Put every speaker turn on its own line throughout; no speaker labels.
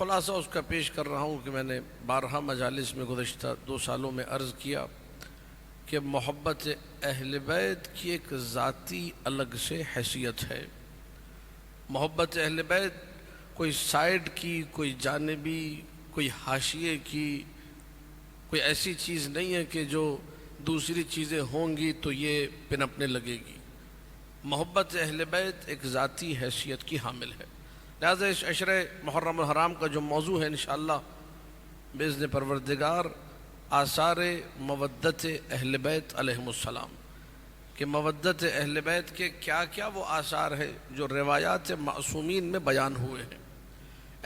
خلاصہ اس کا پیش کر رہا ہوں کہ میں نے بارہا مجالس میں گزشتہ 2 سالوں میں عرض کیا کہ محبت اہل بیت کی ایک ذاتی الگ سے حیثیت ہے۔ محبت اہل بیت کوئی سائیڈ کی، کوئی جانبی، کوئی حاشیے کی، کوئی ایسی چیز نہیں ہے کہ جو دوسری چیزیں ہوں گی تو یہ پنپنے لگے گی۔ محبت اہل بیت ایک ذاتی حیثیت کی حامل ہے، لہذا اس عشرِ محرم الحرام کا جو موضوع ہے انشاءاللہ باذن پروردگار آثار مودت اہل بیت علیہم السلام، کہ مودت اہل بیت کے کیا کیا وہ آثار ہیں جو روایات معصومین میں بیان ہوئے ہیں،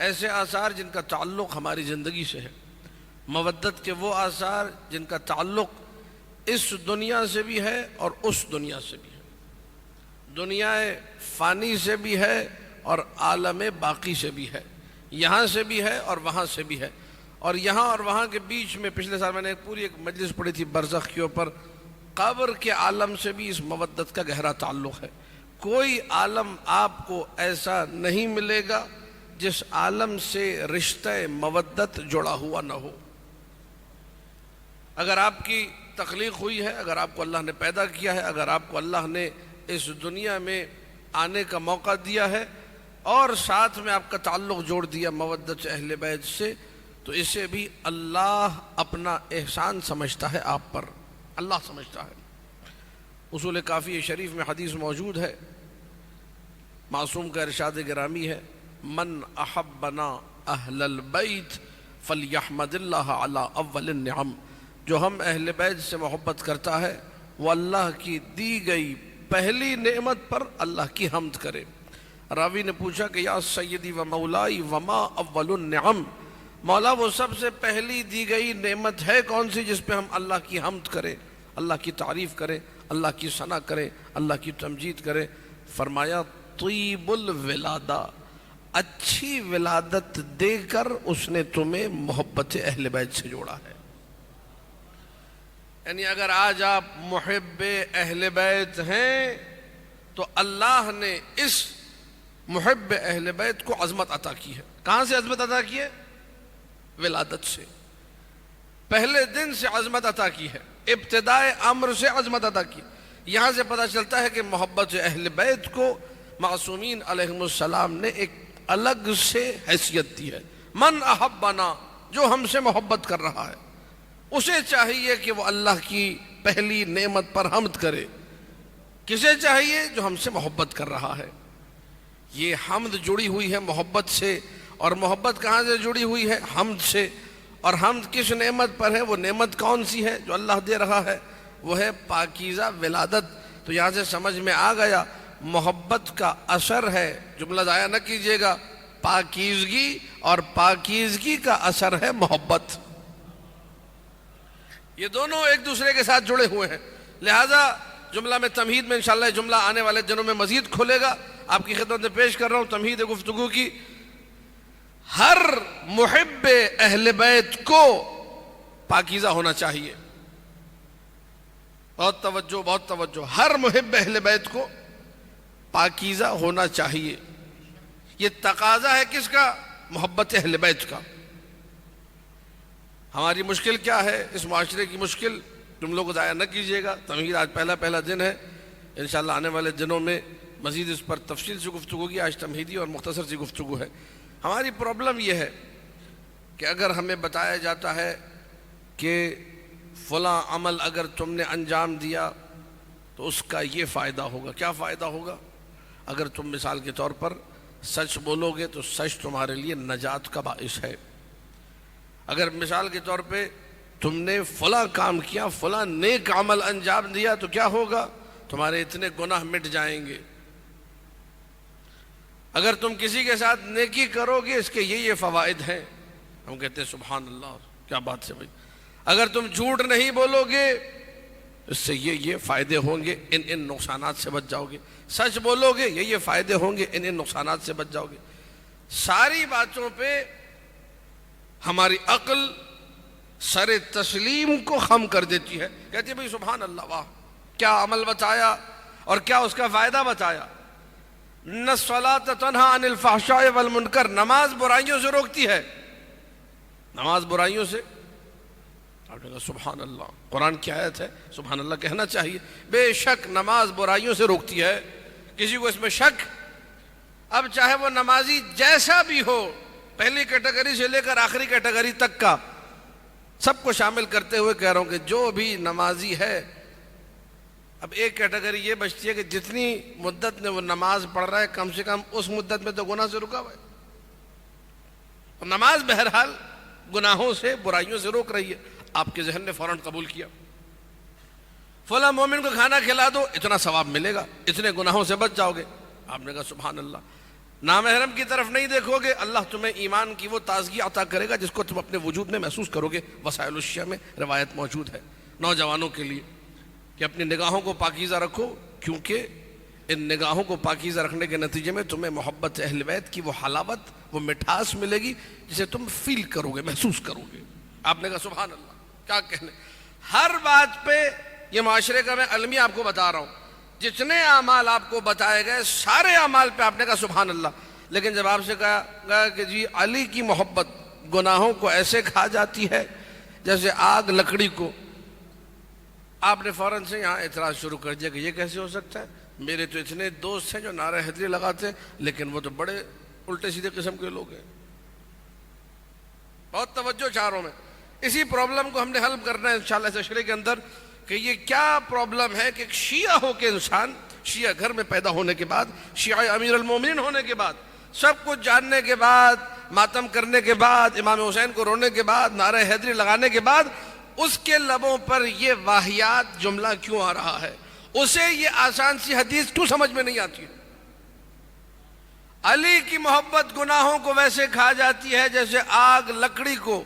ایسے آثار جن کا تعلق ہماری زندگی سے ہے، مودت کے وہ آثار جن کا تعلق اس دنیا سے بھی ہے اور اس دنیا سے بھی ہے، دنیا فانی سے بھی ہے اور عالم باقی سے بھی ہے، یہاں سے بھی ہے اور وہاں سے بھی ہے، اور یہاں اور وہاں کے بیچ میں پچھلے سال میں نے پوری ایک مجلس پڑھی تھی برزخ کے اوپر، قبر کے عالم سے بھی اس مودت کا گہرا تعلق ہے۔ کوئی عالم آپ کو ایسا نہیں ملے گا جس عالم سے رشتہ مودت جڑا ہوا نہ ہو۔ اگر آپ کی تخلیق ہوئی ہے، اگر آپ کو اللہ نے پیدا کیا ہے، اگر آپ کو اللہ نے اس دنیا میں آنے کا موقع دیا ہے اور ساتھ میں آپ کا تعلق جوڑ دیا مودت اہل بیت سے، تو اسے بھی اللہ اپنا احسان سمجھتا ہے آپ پر، اللہ سمجھتا ہے۔ اصول کافی شریف میں حدیث موجود ہے، معصوم کا ارشاد گرامی ہے، من احبنا اہل البیت فلیحمد اللہ علی اول النعم، جو ہم اہل بیت سے محبت کرتا ہے وہ اللہ کی دی گئی پہلی نعمت پر اللہ کی حمد کرے۔ راوی نے پوچھا کہ یا سیدی و مولائی وما اول النعم، مولا وہ سب سے پہلی دی گئی نعمت ہے کون سی جس پہ ہم اللہ کی حمد کریں، اللہ کی تعریف کریں، اللہ کی ثنا کریں، اللہ کی تمجید کریں؟ فرمایا طیب الولادہ، اچھی ولادت دے کر اس نے تمہیں محبت اہل بیت سے جوڑا ہے۔ یعنی اگر آج آپ محب اہل بیت ہیں تو اللہ نے اس محب اہل بیت کو عظمت عطا کی ہے۔ کہاں سے عظمت عطا کی ہے؟ ولادت سے، پہلے دن سے عظمت عطا کی ہے، ابتدائے امر سے عظمت عطا کی۔ یہاں سے پتہ چلتا ہے کہ محبت اہل بیت کو معصومین علیہم السلام نے ایک الگ سے حیثیت دی ہے۔ من احبنا، جو ہم سے محبت کر رہا ہے اسے چاہیے کہ وہ اللہ کی پہلی نعمت پر حمد کرے۔ کسے چاہیے؟ جو ہم سے محبت کر رہا ہے۔ یہ حمد جڑی ہوئی ہے محبت سے، اور محبت کہاں سے جڑی ہوئی ہے؟ حمد سے۔ اور حمد کس نعمت پر ہے؟ وہ نعمت کون سی ہے جو اللہ دے رہا ہے؟ وہ ہے پاکیزہ ولادت۔ تو یہاں سے سمجھ میں آ گیا محبت کا اثر ہے، جملہ ضائع نہ کیجیے گا، پاکیزگی، اور پاکیزگی کا اثر ہے محبت۔ یہ دونوں ایک دوسرے کے ساتھ جڑے ہوئے ہیں، لہذا جملہ میں تمہید میں انشاءاللہ جملہ آنے والے دنوں میں مزید کھلے گا، آپ کی خدمت میں پیش کر رہا ہوں تمہید گفتگو کی۔ ہر محب اہل بیت کو پاکیزہ ہونا چاہیے، بہت توجہ بہت توجہ، ہر محب اہل بیت کو پاکیزہ ہونا چاہیے۔ یہ تقاضا ہے کس کا؟ محبت اہل بیت کا۔ ہماری مشکل کیا ہے؟ اس معاشرے کی مشکل، تم لوگ ضائع نہ کیجیے گا، تمہید آج پہلا دن ہے، انشاءاللہ آنے والے دنوں میں مزید اس پر تفصیل سے گفتگو کی، آج تمہیدی اور مختصر سی گفتگو ہے۔ ہماری پرابلم یہ ہے کہ اگر ہمیں بتایا جاتا ہے کہ فلاں عمل اگر تم نے انجام دیا تو اس کا یہ فائدہ ہوگا، کیا فائدہ ہوگا؟ اگر تم مثال کے طور پر سچ بولو گے تو سچ تمہارے لیے نجات کا باعث ہے۔ اگر مثال کے طور پہ تم نے فلاں کام کیا، فلاں نیک عمل انجام دیا تو کیا ہوگا؟ تمہارے اتنے گناہ مٹ جائیں گے۔ اگر تم کسی کے ساتھ نیکی کرو گے اس کے یہ فوائد ہیں، ہم کہتے ہیں سبحان اللہ، کیا بات ہے بھائی۔ اگر تم جھوٹ نہیں بولو گے اس سے یہ فائدے ہوں گے، ان نقصانات سے بچ جاؤ گے۔ سچ بولو گے یہ فائدے ہوں گے، ان نقصانات سے بچ جاؤ گے۔ ساری باتوں پہ ہماری عقل سر تسلیم کو خم کر دیتی ہے، کہتی ہے بھئی سبحان اللہ، واہ کیا عمل بتایا اور کیا اس کا فائدہ بتایا۔ ان الصلاۃ تنہی عن الفحشاء والمنکر، نماز برائیوں سے روکتی ہے، نماز برائیوں سے۔ آپ نے کہا سبحان اللہ، قرآن کی آیت ہے، سبحان اللہ کہنا چاہیے۔ بے شک نماز برائیوں سے روکتی ہے، کسی کو اس میں شک؟ اب چاہے وہ نمازی جیسا بھی ہو، پہلی کیٹیگری سے لے کر آخری کیٹیگری تک کا، سب کو شامل کرتے ہوئے کہہ رہا ہوں کہ جو بھی نمازی ہے، اب ایک کیٹیگری یہ بچتی ہے کہ جتنی مدت میں وہ نماز پڑھ رہا ہے کم سے کم اس مدت میں تو گناہ سے رکا ہوا ہے۔ اب نماز بہرحال گناہوں سے، برائیوں سے روک رہی ہے، آپ کے ذہن نے فوراً قبول کیا، فلاں مومن کو کھانا کھلا دو، اتنا ثواب ملے گا، اتنے گناہوں سے بچ جاؤ گے۔ آپ نے کہا سبحان اللہ، نامحرم کی طرف نہیں دیکھو گے، اللہ تمہیں ایمان کی وہ تازگی عطا کرے گا جس کو تم اپنے وجود میں محسوس کرو گے۔ وسائل الشیع میں روایت موجود ہے نوجوانوں کے لیے کہ اپنی نگاہوں کو پاکیزہ رکھو، کیونکہ ان نگاہوں کو پاکیزہ رکھنے کے نتیجے میں تمہیں محبت اہل بیت کی وہ حلاوت، وہ مٹھاس ملے گی جسے تم فیل کرو گے، محسوس کرو گے۔ آپ نے کہا سبحان اللہ، کیا کہنے، ہر بات پہ یہ معاشرے کا میں المیہ آپ کو بتا رہا ہوں، جتنے اعمال آپ کو بتائے گئے سارے اعمال پہ آپ نے کہا سبحان اللہ۔ لیکن جب آپ سے کہا گیا کہ جی علی کی محبت گناہوں کو ایسے کھا جاتی ہے جیسے آگ لکڑی کو، آپ نے فوراً سے یہاں اعتراض شروع کر دیا کہ یہ کیسے ہو سکتا ہے، میرے تو اتنے دوست ہیں جو نعرہ حیدری لگاتے ہیں لیکن وہ تو بڑے الٹے سیدھے قسم کے لوگ ہیں۔ بہت توجہ چاہ رہا ہوں میں، اسی پرابلم کو ہم نے حل کرنا ہے انشاءاللہ اس عشرے کے اندر کہ یہ کیا پرابلم ہے کہ ایک شیعہ ہو کے انسان، شیعہ گھر میں پیدا ہونے کے بعد، شیعہ امیر المومنین ہونے کے بعد، سب کچھ جاننے کے بعد، ماتم کرنے کے بعد، امام حسین کو رونے کے بعد، نعرہ حیدری لگانے کے بعد، اس کے لبوں پر یہ واہیات جملہ کیوں آ رہا ہے؟ اسے یہ آسان سی حدیث کیوں سمجھ میں نہیں آتی؟ علی کی محبت گناہوں کو ویسے کھا جاتی ہے جیسے آگ لکڑی کو۔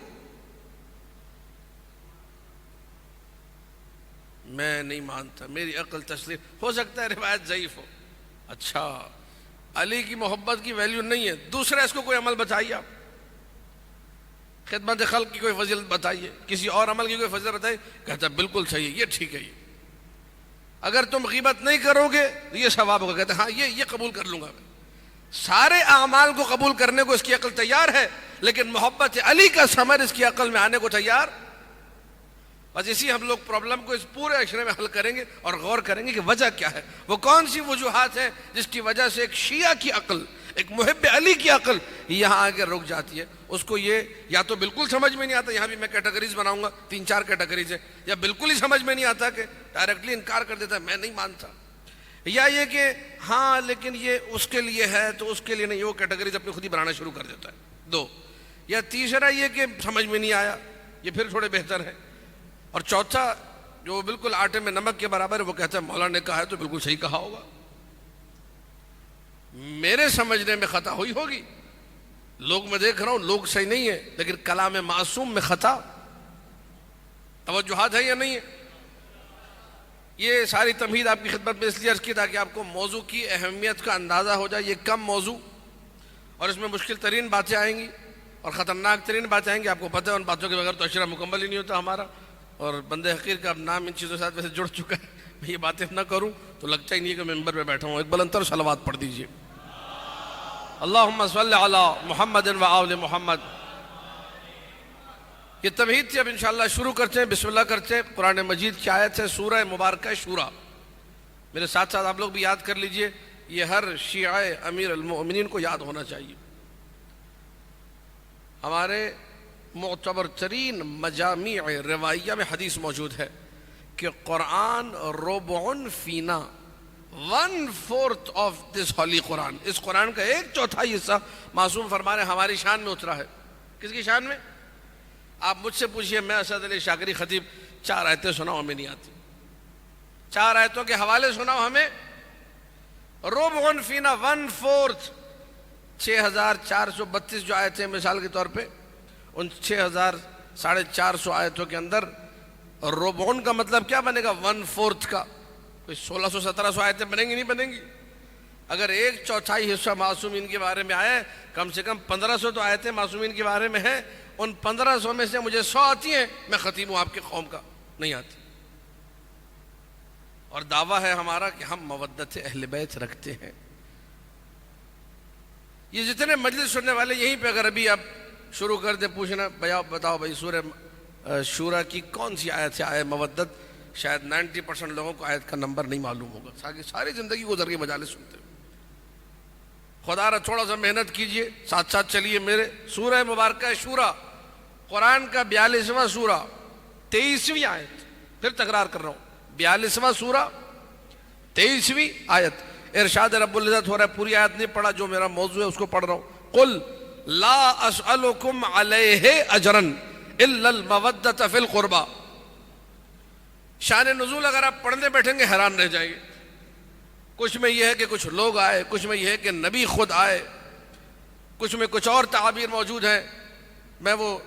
میں نہیں مانتا، میری عقل تسلیم، ہو سکتا ہے روایت ضعیف ہو۔ اچھا علی کی محبت کی ویلیو نہیں ہے، دوسرا اس کو کوئی عمل بتائیے، آپ خدمت خلق کی کوئی فضیلت بتائیے، کسی اور عمل کی کوئی فضیلت بتائیے، کہتا ہے بالکل صحیح، یہ ٹھیک ہے۔ یہ اگر تم غیبت نہیں کرو گے تو یہ ثواب ہوگا، کہتا ہے ہاں یہ قبول کر لوں گا میں۔ سارے اعمال کو قبول کرنے کو اس کی عقل تیار ہے، لیکن محبت علی کا ثمر اس کی عقل میں آنے کو تیار۔ بس اسی ہم لوگ پرابلم کو اس پورے عشرے میں حل کریں گے اور غور کریں گے کہ وجہ کیا ہے، وہ کون سی وجوہات ہیں جس کی وجہ سے ایک شیعہ کی عقل، ایک محب علی کی عقل یہاں آگے رک جاتی ہے۔ اس کو یہ یا تو بالکل سمجھ میں نہیں آتا، یہاں بھی میں کیٹیگریز بناؤں گا، 3-4 کیٹیگریز ہیں، یا بالکل ہی سمجھ میں نہیں آتا کہ ڈائریکٹلی انکار کر دیتا ہے میں نہیں مانتا، یا یہ کہ ہاں لیکن یہ اس کے لیے ہے تو اس کے لیے نہیں، وہ کیٹیگریز اپنی خود ہی بنانا شروع کر دیتا ہے۔ 2 یا تیسرا یہ کہ سمجھ میں نہیں آیا، یہ پھر تھوڑے بہتر ہے، اور چوتھا جو بالکل آٹے میں نمک کے برابر ہے، وہ کہتا ہے مولانا نے کہا ہے تو بالکل صحیح کہا ہوگا، میرے سمجھنے میں خطا ہوئی ہوگی، لوگ میں دیکھ رہا ہوں لوگ صحیح نہیں ہے، لیکن کلام معصوم میں خطا توجہات ہے یا نہیں ہے؟ یہ ساری تمہید آپ کی خدمت میں اس لیے عرض کی تاکہ آپ کو موضوع کی اہمیت کا اندازہ ہو جائے۔ یہ کم موضوع اور اس میں مشکل ترین باتیں آئیں گی اور خطرناک ترین باتیں آئیں گی، آپ کو پتہ ہے ان باتوں کے بغیر تو عشرہ مکمل ہی نہیں ہوتا ہمارا، اور بندے حقیر کا اب نام ان چیزوں کے ساتھ ویسے جڑ چکا ہے، میں یہ باتیں نہ کروں تو لگتا ہی نہیں کہ ممبر پہ بیٹھا ہوں۔ ایک بلندتر صلوات پڑھ دیجئے، اللہم صلی علی محمد و آل محمد۔ یہ تمہید تھی، اب انشاءاللہ شروع کرتے ہیں، بسم اللہ کرتے ہیں۔ قرآن مجید کی آیت ہے سورہ مبارکہ شورا، میرے ساتھ ساتھ آپ لوگ بھی یاد کر لیجئے، یہ ہر شیعہ امیر المؤمنین کو یاد ہونا چاہیے۔ ہمارے معتبر ترین مجامع روائیہ میں حدیث موجود ہے کہ قرآن ربع فینا، 1/4 آف دس ہولی قرآن، اس قرآن کا 1/4 حصہ معصوم فرمانے ہماری شان میں اترا ہے۔ کس کی شان میں؟ آپ مجھ سے پوچھئے، میں اسد علی شاکری خطیب 4 آیتیں سناؤ، ہمیں نہیں آتی، 4 آیتوں کے حوالے سناؤ ہمیں، ربع فینا 1/4، 6432 جو آیتیں مثال کے طور پہ، ان 6450 آیتوں کے اندر ربعن کا مطلب کیا بنے گا؟ 1/4 کا، کوئی 1600-1700 آیتیں بنیں گی؟ نہیں بنیں گی۔ اگر 1/4 حصہ معصومین کے بارے میں آئے، کم سے کم 1500 تو آیتیں معصومین کے بارے میں ہیں، ان 1500 میں سے مجھے 100 آتی ہیں، میں خطیب ہوں آپ کے قوم کا، نہیں آتی۔ اور دعویٰ ہے ہمارا کہ ہم مودت اہل بیت رکھتے ہیں، یہ جتنے مجلس سننے والے یہیں پہ اگر ابھی آپ شروع کر دیں پوچھنا بتاؤ بھائی سورہ شورا کی کون سی آیت سے آئے مودت، شاید 90% لوگوں کو آیت کا نمبر نہیں معلوم ہوگا، ساری زندگی گزر کے مجالس سنتے ہیں۔ خدا را تھوڑا سا محنت کیجئے، ساتھ ساتھ چلیے میرے۔ سورہ مبارکہ شورا، قرآن کا 42واں سورہ، 23ویں آیت، پھر تکرار کر رہا ہوں، 42واں سورہ 23ویں آیت۔ ارشاد رب العزت ہو رہا ہے، پوری آیت نہیں پڑھا، جو میرا موضوع ہے اس کو پڑھ رہا ہوں۔ قل لا اسألکم علیہ اجرا الا المودۃ فی القربى۔ شان نزول اگر آپ پڑھنے بیٹھیں گے حیران رہ جائیں گے۔ کچھ میں یہ ہے کہ کچھ لوگ آئے، کچھ میں یہ ہے کہ نبی خود آئے، کچھ میں کچھ اور تعابیر موجود ہیں۔ میں وہ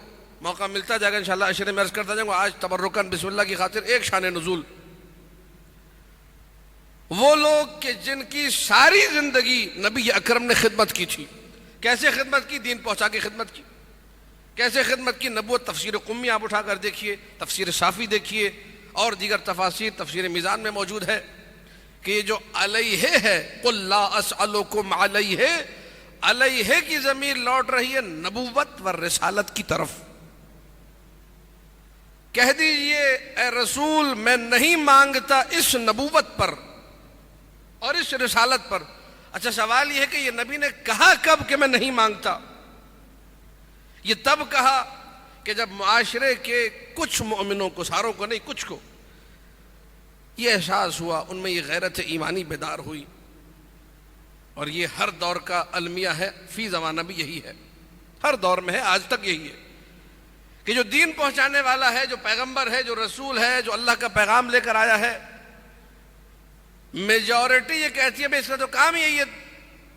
موقع ملتا جائے گا انشاءاللہ عشرے میں عرض کرتا جاؤں گا۔ آج تبرکاً بسم اللہ کی خاطر ایک شان نزول، وہ لوگ کہ جن کی ساری زندگی نبی اکرم نے خدمت کی تھی۔ کیسے خدمت کی؟ دین پہنچا کے خدمت کی۔ کیسے خدمت کی؟ نبوت تفسیر قمی آپ اٹھا کر دیکھیے، تفسیر صافی دیکھیے، اور دیگر تفاسیر تفسیر میزان میں موجود ہے کہ یہ جو علیہ ہے، قل لا اسألکم علیہ، علیہ کی ضمیر لوٹ رہی ہے نبوت و رسالت کی طرف۔ کہہ دیجئے اے رسول میں نہیں مانگتا اس نبوت پر اور اس رسالت پر۔ اچھا سوال یہ ہے کہ یہ نبی نے کہا کب کہ میں نہیں مانگتا؟ یہ تب کہا کہ جب معاشرے کے کچھ مومنوں کو، ساروں کو نہیں کچھ کو، یہ احساس ہوا، ان میں یہ غیرت ایمانی بیدار ہوئی۔ اور یہ ہر دور کا المیہ ہے، فی زمانہ بھی یہی ہے، ہر دور میں ہے، آج تک یہی ہے کہ جو دین پہنچانے والا ہے، جو پیغمبر ہے، جو رسول ہے، جو اللہ کا پیغام لے کر آیا ہے، میجورٹی یہ کہتی ہے بھئی اس کا تو کام ہی یہی ہے،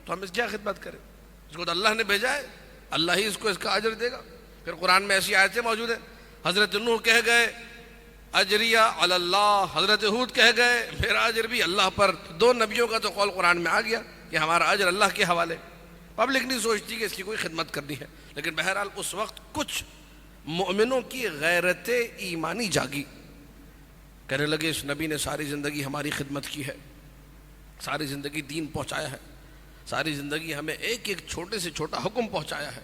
تو ہم اس کیا خدمت کریں؟ اس کو تو اللہ نے بھیجا ہے، اللہ ہی اس کو اس کا اجر دے گا۔ پھر قرآن میں ایسی آیتیں موجود ہیں، حضرت نوح کہہ گئے اجریہ علی اللہ، حضرت ہود کہہ گئے میرا اجر بھی اللہ پر۔ دو نبیوں کا تو قول قرآن میں آ گیا کہ ہمارا اجر اللہ کے حوالے۔ پبلک نہیں سوچتی کہ اس کی کوئی خدمت کرنی ہے، لیکن بہرحال اس وقت کچھ مومنوں کی غیرت ایمانی جاگی، کہنے لگے اس نبی نے ساری زندگی ہماری خدمت کی ہے، ساری زندگی دین پہنچایا ہے، ساری زندگی ہمیں ایک ایک چھوٹے سے چھوٹا حکم پہنچایا ہے،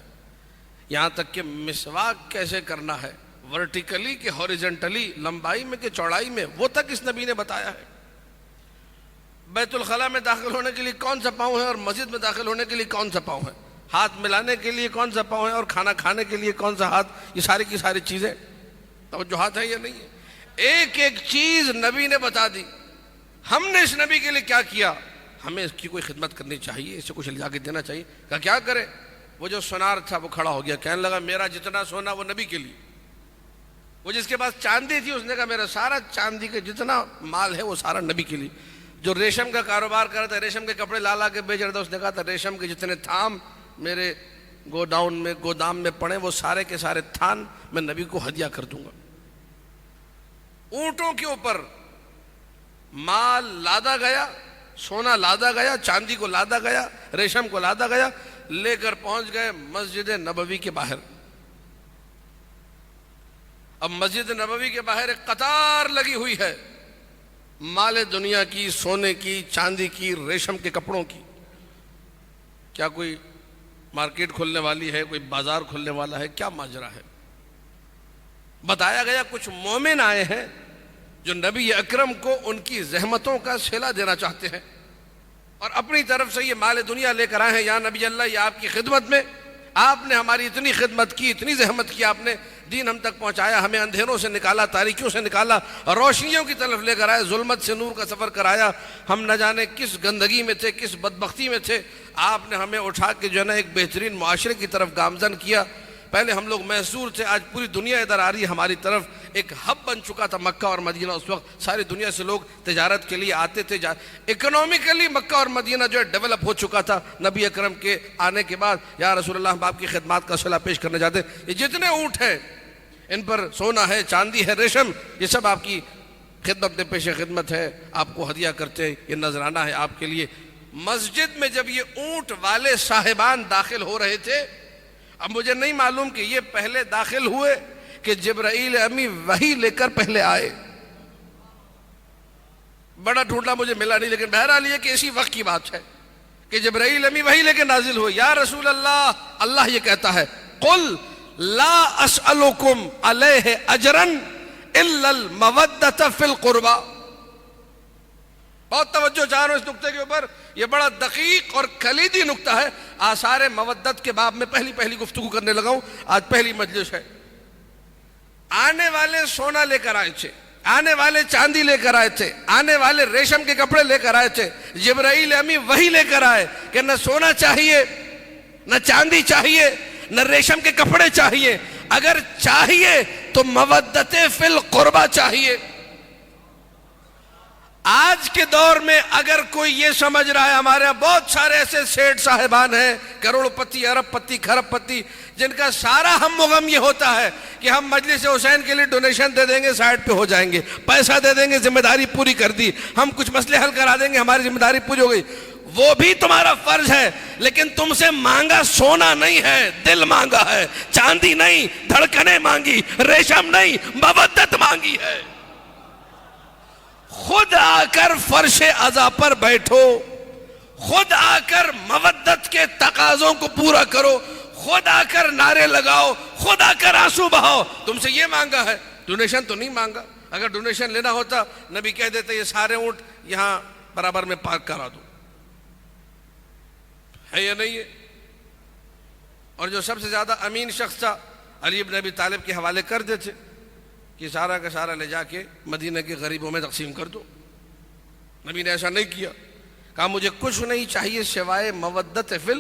یہاں تک کہ مسواک کیسے کرنا ہے، ورٹیکلی کہ ہاریزنٹلی، لمبائی میں کہ چوڑائی میں، وہ تک اس نبی نے بتایا ہے۔ بیت الخلاء میں داخل ہونے کے لیے کون سا پاؤں ہے اور مسجد میں داخل ہونے کے لیے کون سا پاؤں ہے، ہاتھ ملانے کے لیے کون سا پاؤں ہے اور کھانا کھانے کے لیے کون سا ہاتھ، یہ ساری کی ساری چیزیں توجہات ہیں یا نہیں ہے؟ ایک ایک چیز نبی نے بتا دی۔ ہم نے اس نبی کے لیے کیا کیا؟ ہمیں اس کی کوئی خدمت کرنی چاہیے، اسے کچھ لے کے دینا چاہیے۔ کہا کیا کرے؟ وہ جو سونار تھا وہ کھڑا ہو گیا، کہنے لگا میرا جتنا سونا وہ نبی کے لیے۔ وہ جس کے پاس چاندی تھی اس نے کہا میرا سارا چاندی کا جتنا مال ہے وہ سارا نبی کے لیے۔ جو ریشم کا کاروبار کر رہا تھا، ریشم کے کپڑے لا کے بیچ رہا تھا، اس نے کہا تھا ریشم کے جتنے تھام میرے گودام میں پڑے وہ سارے کے سارے تھان میں نبی کو ہدیہ کر دوں گا۔ اونٹوں کے اوپر مال لادا گیا، سونا لادا گیا، چاندی کو لادا گیا، ریشم کو لادا گیا، لے کر پہنچ گئے مسجد نبوی کے باہر۔ اب مسجد نبوی کے باہر ایک قطار لگی ہوئی ہے، مال دنیا کی، سونے کی، چاندی کی، ریشم کے کپڑوں کی۔ کیا کوئی مارکیٹ کھلنے والی ہے، کوئی بازار کھلنے والا ہے، کیا ماجرا ہے؟ بتایا گیا کچھ مومن آئے ہیں جو نبی اکرم کو ان کی زحمتوں کا صلہ دینا چاہتے ہیں، اور اپنی طرف سے یہ مال دنیا لے کر آئے ہیں۔ یا نبی اللہ، یہ آپ کی خدمت میں، آپ نے ہماری اتنی خدمت کی، اتنی زحمت کی، آپ نے دین ہم تک پہنچایا، ہمیں اندھیروں سے نکالا، تاریکیوں سے نکالا، روشنیوں کی طرف لے کر آئے، ظلمت سے نور کا سفر کرایا۔ ہم نہ جانے کس گندگی میں تھے، کس بدبختی میں تھے، آپ نے ہمیں اٹھا کے جو ہے نا ایک بہترین معاشرے کی طرف گامزن کیا۔ پہلے ہم لوگ محصور تھے، آج پوری دنیا ادھر آ رہی ہے ہماری طرف۔ ایک ہب بن چکا تھا مکہ اور مدینہ، اس وقت ساری دنیا سے لوگ تجارت کے لیے آتے تھے، اکنومیکلی مکہ اور مدینہ جو ہے ڈیولپ ہو چکا تھا نبی اکرم کے آنے کے بعد۔ یا رسول اللہ، ہم آپ کی خدمات کا صلہ پیش کرنے جاتے ہیں۔ یہ جتنے اونٹ ہیں ان پر سونا ہے، چاندی ہے، ریشم، یہ سب آپ کی خدمت میں پیش خدمت ہے، آپ کو ہدیہ کرتے ہیں، یہ نذرانہ ہے آپ کے لیے۔ مسجد میں جب یہ اونٹ والے صاحبان داخل ہو رہے تھے، اب مجھے نہیں معلوم کہ یہ پہلے داخل ہوئے کہ جبرائیل امی وحی لے کر پہلے آئے، بڑا ڈھونڈا مجھے ملا نہیں، لیکن بہرحال یہ کہ اسی وقت کی بات ہے کہ جبرائیل امی وہی لے کے نازل ہوئے. یا رسول اللہ، اللہ یہ کہتا ہے قل لا اسألکم علیہ اجرا الا المودۃ فی القربى. بہت توجہ چاہوں اس نقطے کے اوپر، یہ بڑا دقیق اور کلیدی نقطہ ہے. آثار مودت کے باب میں پہلی گفتگو کرنے لگا ہوں. آج پہلی مجلس ہے. آنے والے سونا لے کر آئے تھے، آنے والے چاندی لے کر آئے تھے، آنے والے ریشم کے کپڑے لے کر آئے تھے. جبرائیل امی وہی لے کر آئے کہ نہ سونا چاہیے، نہ چاندی چاہیے، نہ ریشم کے کپڑے چاہیے. اگر چاہیے تو مودت فی القربہ چاہیے. آج کے دور میں اگر کوئی یہ سمجھ رہا ہے، ہمارے یہاں بہت سارے ایسے سیٹ صاحبان ہیں، کروڑ پتی، ارب پتی، کھرب پتی، جن کا سارا ہم و غم یہ ہوتا ہے کہ ہم مجلس حسین کے لیے ڈونیشن دے دیں گے، سائڈ پہ ہو جائیں گے، پیسہ دے دیں گے، ذمہ داری پوری کر دی، ہم کچھ مسئلے حل کرا دیں گے، ہماری ذمہ داری پوری ہو گئی. وہ بھی تمہارا فرض ہے، لیکن تم سے مانگا سونا نہیں ہے، دل مانگا ہے، چاندی نہیں، دھڑکنیں مانگی، ریشم نہیں، مودت مانگی ہے. خود آ کر فرش عزا پر بیٹھو، خود آ کر مودت کے تقاضوں کو پورا کرو، خود آ کر نعرے لگاؤ، خود آ کر آنسو بہاؤ. تم سے یہ مانگا ہے، ڈونیشن تو نہیں مانگا. اگر ڈونیشن لینا ہوتا نبی کہہ دیتے یہ سارے اونٹ یہاں برابر میں پارک کرا دو. ہے یا نہیں ہے؟ اور جو سب سے زیادہ امین شخص تھا علی بن ابی طالب کے حوالے کر دیتے کہ سارا کا سارا لے جا کے مدینہ کے غریبوں میں تقسیم کر دو. نبی نے ایسا نہیں کیا، کہا مجھے کچھ نہیں چاہیے سوائے مودت فی